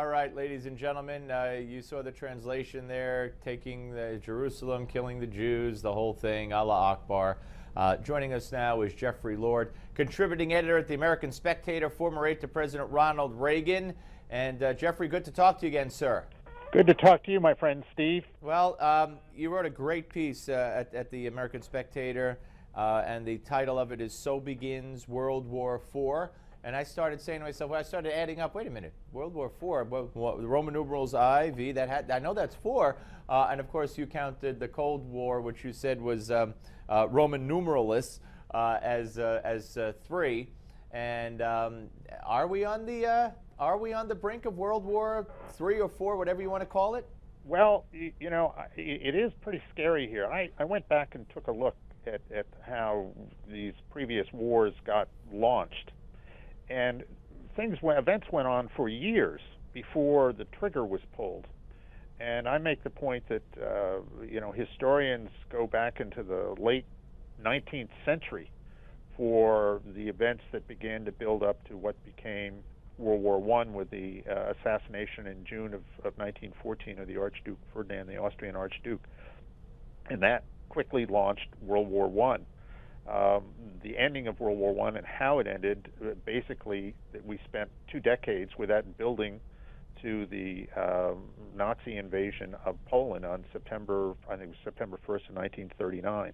All right, ladies and gentlemen, you saw the translation there, taking the Jerusalem, killing the Jews, the whole thing, Allah Akbar. Joining us now is Jeffrey Lord, contributing editor at the American Spectator, former aide to President Ronald Reagan. And Jeffrey, good to talk to you again, sir. Good to talk to you, my friend Steve. Well, you wrote a great piece at the American Spectator, and the title of it is "So Begins World War IV." And I started saying to myself, well, I started adding up, wait a minute, World War IV, well, the Roman numerals I, V, I know that's 4. And of course you counted the Cold War, which you said was Roman numeralless, as 3. And are we on the brink of World War III or 4, whatever you want to call it? Well, you know, it is pretty scary here. I went back and took a look at how these previous wars got launched. And events went on for years before the trigger was pulled. And I make the point that, you know, historians go back into the late 19th century for the events that began to build up to what became World War I with the assassination in June of 1914 of the Archduke Ferdinand, the Austrian Archduke. And that quickly launched World War I. The ending of World War I and how it ended, basically, we spent 2 decades with that building to the Nazi invasion of Poland on September 1st of 1939.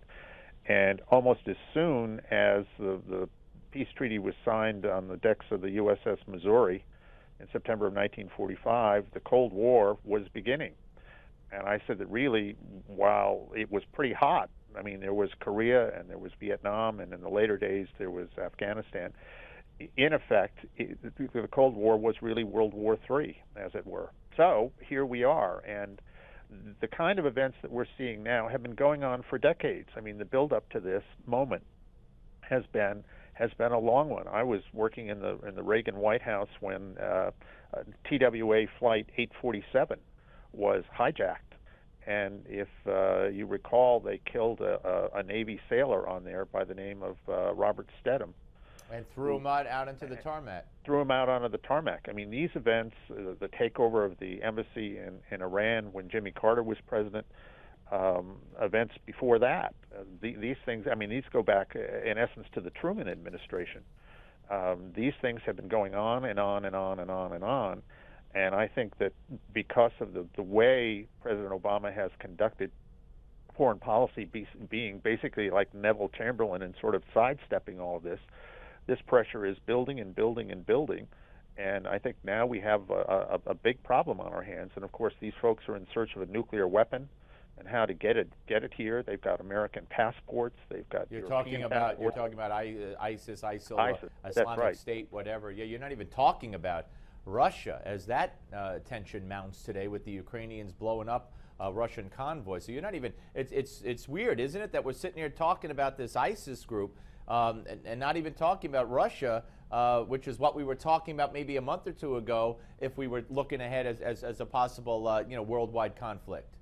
And almost as soon as the peace treaty was signed on the decks of the USS Missouri in September of 1945, the Cold War was beginning. And I said that really, while it was pretty hot, I mean, there was Korea and there was Vietnam, and in the later days there was Afghanistan. In effect, the Cold War was really World War III, as it were. So here we are, and the kind of events that we're seeing now have been going on for decades. I mean, the build-up to this moment has been a long one. I was working in the Reagan White House when TWA Flight 847 was hijacked. And if you recall, they killed a Navy sailor on there by the name of Robert Stedham. And threw him out into the tarmac. Threw him out onto the tarmac. I mean, these events, the takeover of the embassy in Iran when Jimmy Carter was president, events before that, these things, I mean, these go back, in essence, to the Truman administration. These things have been going on and on and on and on and on. And I think that because of the way President Obama has conducted foreign policy, being basically like Neville Chamberlain and sort of sidestepping all of this, this pressure is building and building and building. And I think now we have a big problem on our hands. And of course, these folks are in search of a nuclear weapon and how to get it here. They've got American passports. They've got You're talking about ISIS, ISIL, That's Islamic right. State, whatever. Yeah, you're not even talking about Russia, as that tension mounts today with the Ukrainians blowing up Russian convoys. So you're not even, it's weird, isn't it, that we're sitting here talking about this ISIS group and not even talking about Russia, which is what we were talking about maybe a month or 2 ago if we were looking ahead as a possible worldwide conflict.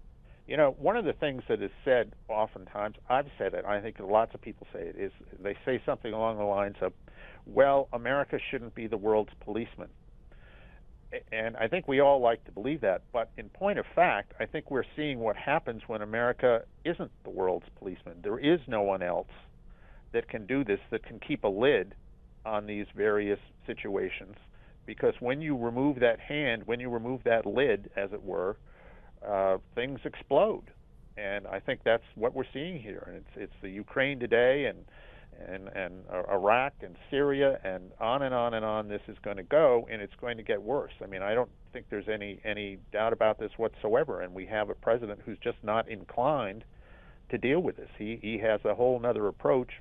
You know, one of the things that is said oftentimes, I've said it, I think lots of people say it, is they say something along the lines of, well, America shouldn't be the world's policeman. And I think we all like to believe that, but in point of fact, I think we're seeing what happens when America isn't the world's policeman. There is no one else that can do this, that can keep a lid on these various situations, because when you remove that hand, when you remove that lid, as it were, things explode. And I think that's what we're seeing here. And it's the Ukraine today and Iraq and Syria and on and on and on this is going to go, and it's going to get worse. I mean, I don't think there's any doubt about this whatsoever, and we have a president who's just not inclined to deal with this. He has a whole other approach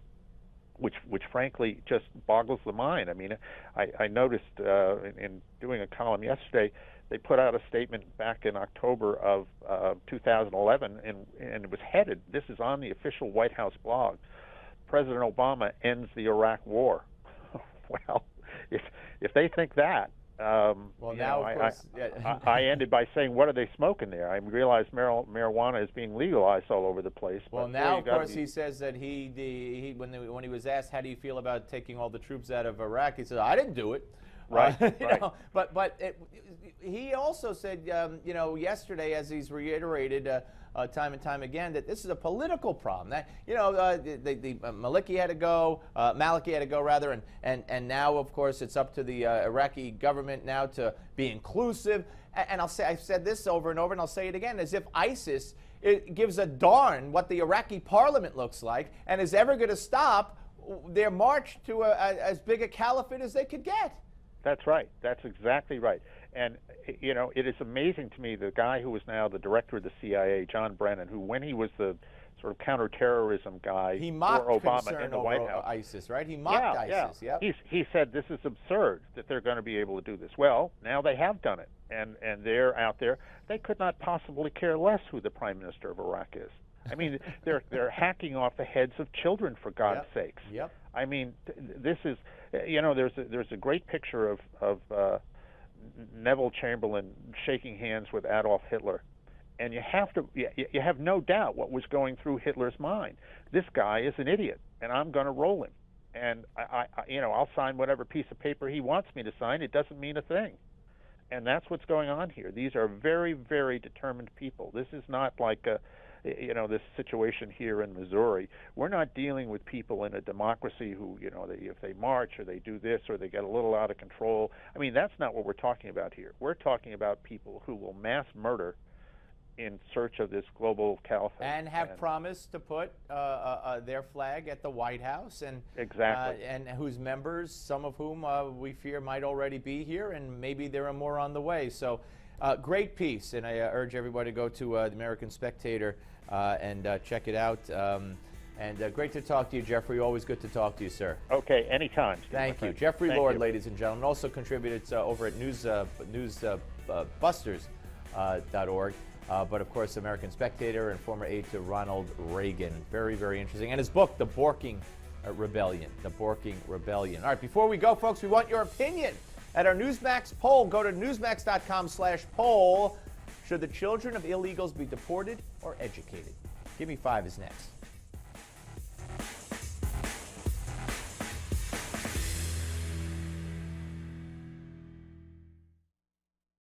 which frankly just boggles the mind. I mean, I noticed in doing a column yesterday, they put out a statement back in October of 2011, and it was headed, this is on the official White House blog, President Obama ends the Iraq War. Well, if they think that, well, now, know, of course, I ended by saying, what are they smoking there? I realized marijuana is being legalized all over the place. Well, now, of course, he says that when he was asked, how do you feel about taking all the troops out of Iraq, he said, I didn't do it. Right. Right. He also said, yesterday, as he's reiterated time and time again, that this is a political problem. That Maliki had to go, and now, of course, it's up to the Iraqi government now to be inclusive. And I've said this over and over, and I'll say it again, as if ISIS gives a darn what the Iraqi parliament looks like and is ever going to stop their march to as big a caliphate as they could get. That's right. That's exactly right. And, it is amazing to me, the guy who is now the director of the CIA, John Brennan, who when he was the sort of counterterrorism guy he mocked for Obama concern in the over White House. ISIS, right? He mocked ISIS. Yeah. Yep. He said this is absurd that they're going to be able to do this. Well, now they have done it, and they're out there. They could not possibly care less who the prime minister of Iraq is. I mean, they're hacking off the heads of children, for God's sakes. Yep. I mean, this is, there's a great picture of Neville Chamberlain shaking hands with Adolf Hitler, and you have no doubt what was going through Hitler's mind. This guy is an idiot, and I'm going to roll him, and I'll sign whatever piece of paper he wants me to sign. It doesn't mean a thing, and that's what's going on here. These are very, very determined people. This is not like this situation here in Missouri. We're not dealing with people in a democracy who, if they march or they do this or they get a little out of control. I mean, that's not what we're talking about here. We're talking about people who will mass murder in search of this global caliphate. And have promised to put their flag at the White House. And exactly. And whose members, some of whom we fear might already be here, and maybe there are more on the way. So great piece, and I urge everybody to go to the American Spectator and check it out. And great to talk to you, Jeffrey. Always good to talk to you, sir. Okay, anytime. Thank you. Jeffrey Lord, ladies and gentlemen, also contributed over at newsbusters.org. But of course, American Spectator and former aide to Ronald Reagan. Very, very interesting. And his book, The Borking Rebellion. The Borking Rebellion. All right, before we go, folks, we want your opinion. At our Newsmax poll, go to newsmax.com/poll. Should the children of illegals be deported or educated? Give Me 5 is next.